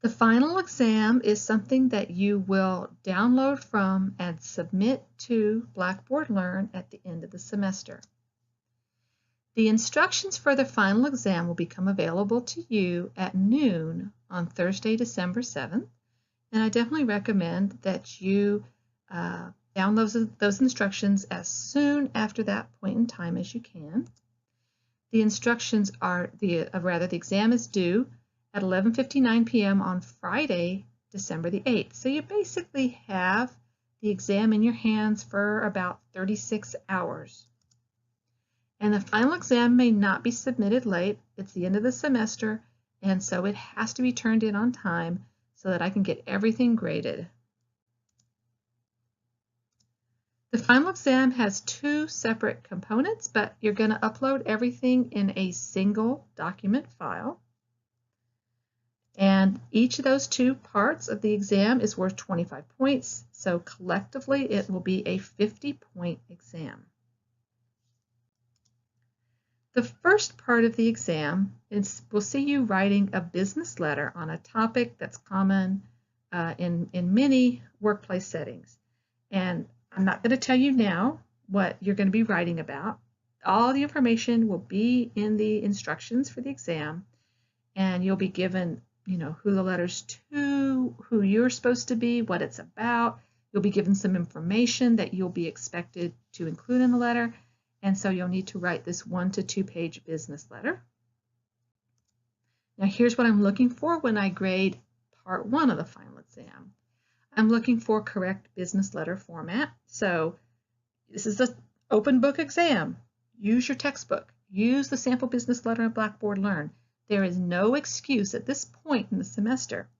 The final exam is something that you will download from and submit to Blackboard Learn at the end of the semester. The instructions for the final exam will become available to you at noon on Thursday, December 7th, and I definitely recommend that you download those instructions as soon after that point in time as you can. The instructions are, the exam is due at 11:59 p.m. on Friday, December the 8th. So you basically have the exam in your hands for about 36 hours. And the final exam may not be submitted late. It's the end of the semester, and so it has to be turned in on time so that I can get everything graded. The final exam has two separate components, but you're going to upload everything in a single document file. And each of those two parts of the exam is worth 25 points, so collectively it will be a 50-point exam. The first part of the exam will see you writing a business letter on a topic that's common in many workplace settings. And I'm not going to tell you now what you're going to be writing about. All the information will be in the instructions for the exam, and you'll be given, who the letter's to, who you're supposed to be, what it's about. You'll be given some information that you'll be expected to include in the letter, and so you'll need to write this 1 to 2 page business letter. Now here's what I'm looking for when I grade part 1 of the final exam. I'm looking for correct business letter format. So this is an open book exam. Use your textbook. Use the sample business letter in Blackboard Learn. There is no excuse at this point in the semester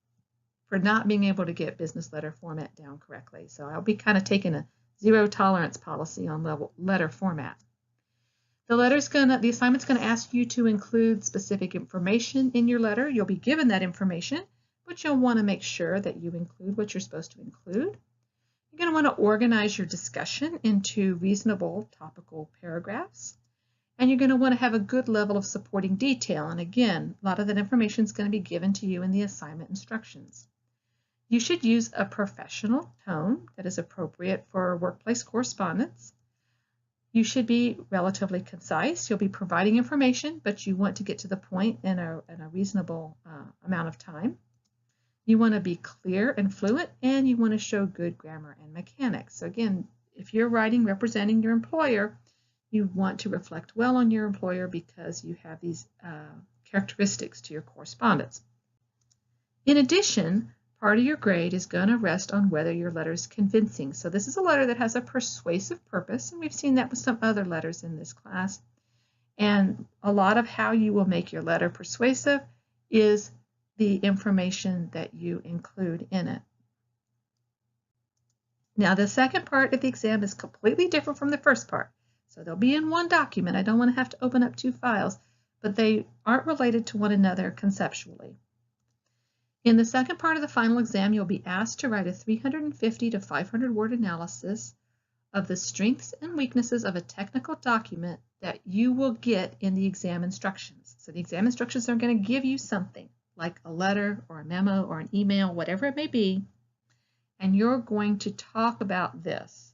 for not being able to get business letter format down correctly. So I'll be kind of taking a zero tolerance policy on letter format. The assignment's going to ask you to include specific information in your letter. You'll be given that information, but you'll want to make sure that you include what you're supposed to include. You're going to want to organize your discussion into reasonable topical paragraphs. And you're going to want to have a good level of supporting detail. And again, a lot of that information is going to be given to you in the assignment instructions. You should use a professional tone that is appropriate for workplace correspondence. You should be relatively concise. You'll be providing information, but you want to get to the point in a reasonable amount of time. You want to be clear and fluent, and you want to show good grammar and mechanics. So again, if you're writing representing your employer, you want to reflect well on your employer because you have these characteristics to your correspondence. In addition, part of your grade is going to rest on whether your letter is convincing. So this is a letter that has a persuasive purpose, and we've seen that with some other letters in this class. And a lot of how you will make your letter persuasive is the information that you include in it. Now, the second part of the exam is completely different from the first part. So they'll be in one document. I don't want to have to open up two files, but they aren't related to one another conceptually. In the second part of the final exam, you'll be asked to write a 350 to 500 word analysis of the strengths and weaknesses of a technical document that you will get in the exam instructions. So the exam instructions are going to give you something like a letter or a memo or an email, whatever it may be, and you're going to talk about this.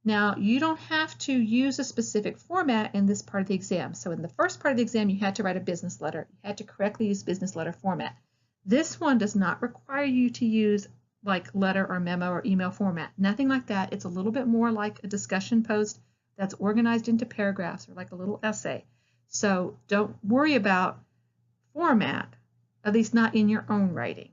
Now, you don't have to use a specific format in this part of the exam. So in the first part of the exam, you had to write a business letter. You had to correctly use business letter format. This one does not require you to use like letter or memo or email format. Nothing like that. It's a little bit more like a discussion post that's organized into paragraphs or like a little essay. So don't worry about format, at least not in your own writing.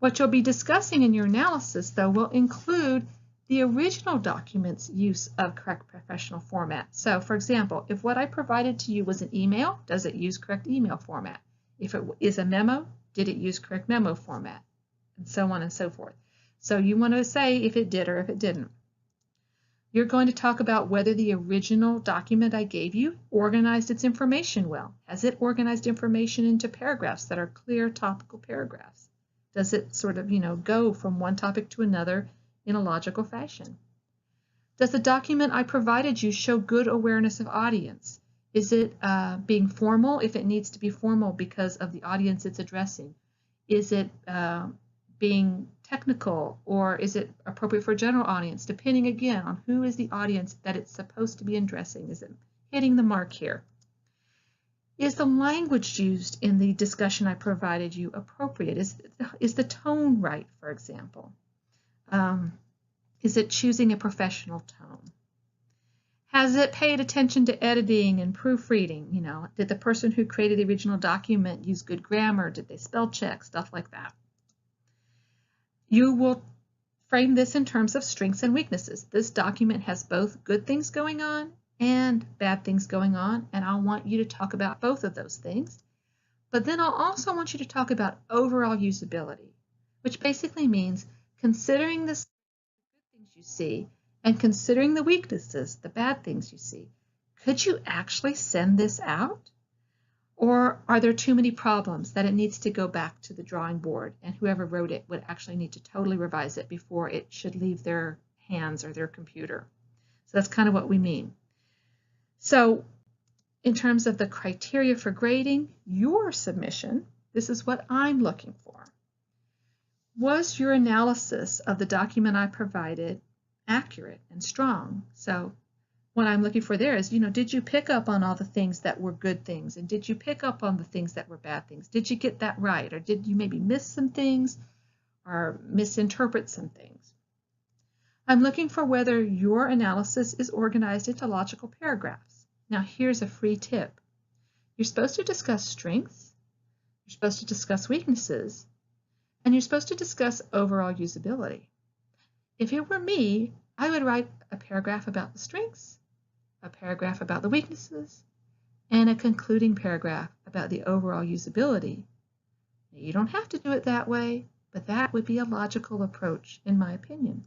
What you'll be discussing in your analysis, though, will include the original document's use of correct professional format. So, for example, if what I provided to you was an email, does it use correct email format? If it is a memo, did it use correct memo format? And so on and so forth. So you want to say if it did or if it didn't. You're going to talk about whether the original document I gave you organized its information well. Has it organized information into paragraphs that are clear topical paragraphs? Does it sort of, go from one topic to another in a logical fashion? Does the document I provided you show good awareness of audience? Is it being formal if it needs to be formal because of the audience it's addressing? Is it being technical, or is it appropriate for a general audience, depending again on who is the audience that it's supposed to be addressing? Is it hitting the mark here? Is the language used in the discussion I provided you appropriate? Is the tone right, for example? Is it choosing a professional tone? Has it paid attention to editing and proofreading? You know, did the person who created the original document use good grammar? Did they spell check? Stuff like that. You will frame this in terms of strengths and weaknesses. This document has both good things going on and bad things going on, and I want you to talk about both of those things. But then I'll also want you to talk about overall usability, which basically means considering the good things you see and considering the weaknesses, the bad things you see. Could you actually send this out? Or are there too many problems that it needs to go back to the drawing board, and whoever wrote it would actually need to totally revise it before it should leave their hands or their computer? So that's kind of what we mean. So in terms of the criteria for grading your submission, this is what I'm looking for. Was your analysis of the document I provided accurate and strong? So what I'm looking for there is, did you pick up on all the things that were good things? And did you pick up on the things that were bad things? Did you get that right? Or did you maybe miss some things or misinterpret some things? I'm looking for whether your analysis is organized into logical paragraphs. Now, here's a free tip. You're supposed to discuss strengths, you're supposed to discuss weaknesses, and you're supposed to discuss overall usability. If it were me, I would write a paragraph about the strengths, a paragraph about the weaknesses, and a concluding paragraph about the overall usability. Now, you don't have to do it that way, but that would be a logical approach, in my opinion.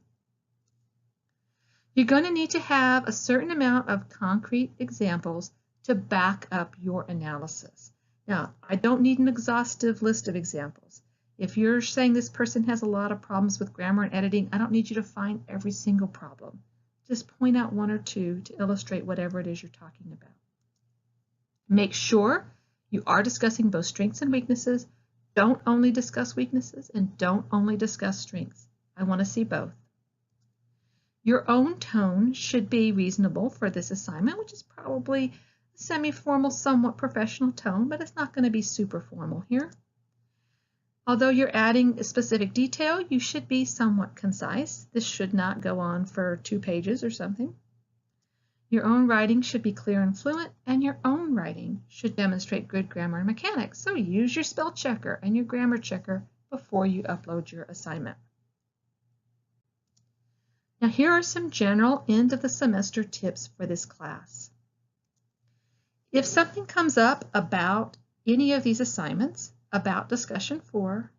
You're going to need to have a certain amount of concrete examples to back up your analysis. Now, I don't need an exhaustive list of examples. If you're saying this person has a lot of problems with grammar and editing, I don't need you to find every single problem. Just point out one or two to illustrate whatever it is you're talking about. Make sure you are discussing both strengths and weaknesses. Don't only discuss weaknesses and don't only discuss strengths. I want to see both. Your own tone should be reasonable for this assignment, which is probably a semi-formal, somewhat professional tone, but it's not going to be super formal here. Although you're adding a specific detail, you should be somewhat concise. This should not go on for 2 pages or something. Your own writing should be clear and fluent, and your own writing should demonstrate good grammar and mechanics. So use your spell checker and your grammar checker before you upload your assignment. Now here are some general end of the semester tips for this class. If something comes up about any of these assignments, about discussion 4,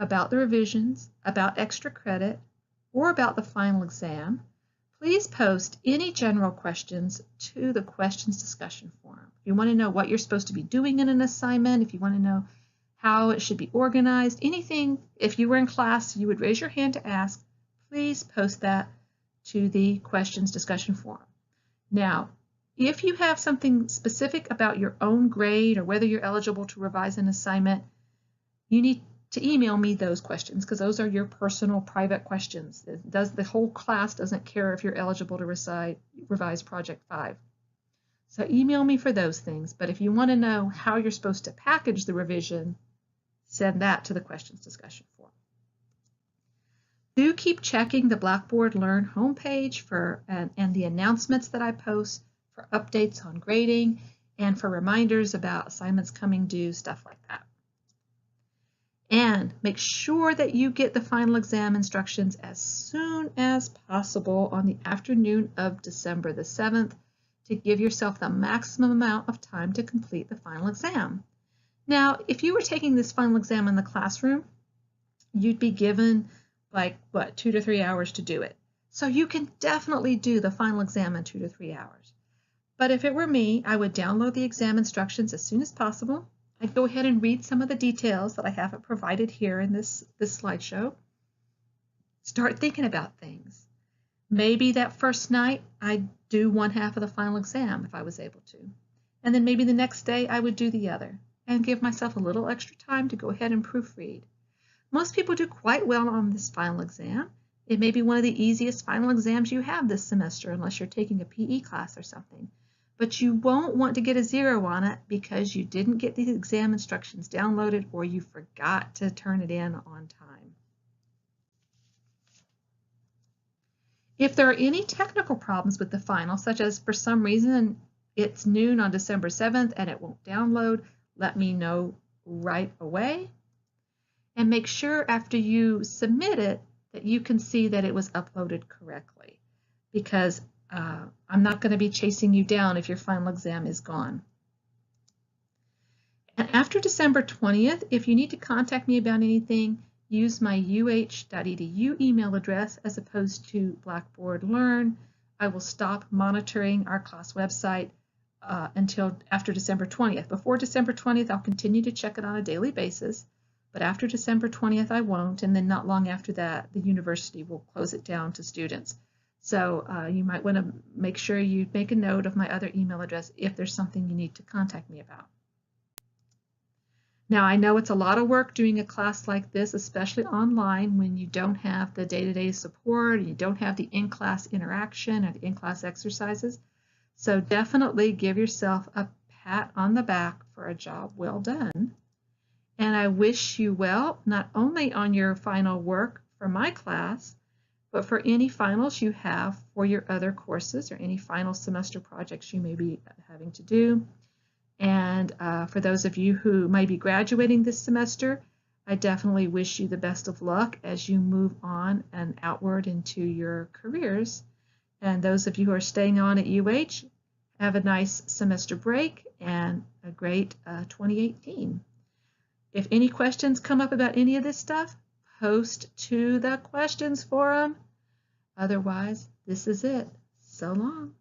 about the revisions, about extra credit, or about the final exam, please post any general questions to the questions discussion forum. If you want to know what you're supposed to be doing in an assignment, if you want to know how it should be organized, anything, if you were in class, you would raise your hand to ask, please post that to the questions discussion forum. Now, if you have something specific about your own grade or whether you're eligible to revise an assignment, you need to email me those questions because those are your personal private questions. The whole class doesn't care if you're eligible to revise Project 5. So email me for those things, but if you want to know how you're supposed to package the revision, send that to the questions discussion forum. Do keep checking the Blackboard Learn homepage and the announcements that I post for updates on grading and for reminders about assignments coming due, stuff like that. And make sure that you get the final exam instructions as soon as possible on the afternoon of December the 7th to give yourself the maximum amount of time to complete the final exam. Now, if you were taking this final exam in the classroom, you'd be given 2 to 3 hours to do it. So you can definitely do the final exam in 2 to 3 hours. But if it were me, I would download the exam instructions as soon as possible. I'd go ahead and read some of the details that I haven't provided here in this slideshow. Start thinking about things. Maybe that first night I'd do one half of the final exam if I was able to. and then maybe the next day I would do the other, and give myself a little extra time to go ahead and proofread. Most people do quite well on this final exam. It may be one of the easiest final exams you have this semester, unless you're taking a PE class or something. But you won't want to get a 0 on it because you didn't get the exam instructions downloaded or you forgot to turn it in on time. If there are any technical problems with the final, such as for some reason it's noon on December 7th and it won't download, let me know right away. And make sure after you submit it that you can see that it was uploaded correctly, because I'm not going to be chasing you down if your final exam is gone. And after December 20th, if you need to contact me about anything, use my uh.edu email address as opposed to Blackboard Learn. I will stop monitoring our class website until after December 20th. Before December 20th, I'll continue to check it on a daily basis, but after December 20th, I won't, and then not long after that, the university will close it down to students. So you might want to make sure you make a note of my other email address if there's something you need to contact me about. Now, I know it's a lot of work doing a class like this, especially online when you don't have the day-to-day support, and you don't have the in-class interaction or the in-class exercises. So definitely give yourself a pat on the back for a job well done. And I wish you well, not only on your final work for my class, but for any finals you have for your other courses or any final semester projects you may be having to do. And for those of you who might be graduating this semester, I definitely wish you the best of luck as you move on and outward into your careers. And those of you who are staying on at UH, have a nice semester break and a great 2018. If any questions come up about any of this stuff, post to the questions forum. Otherwise, this is it. So long.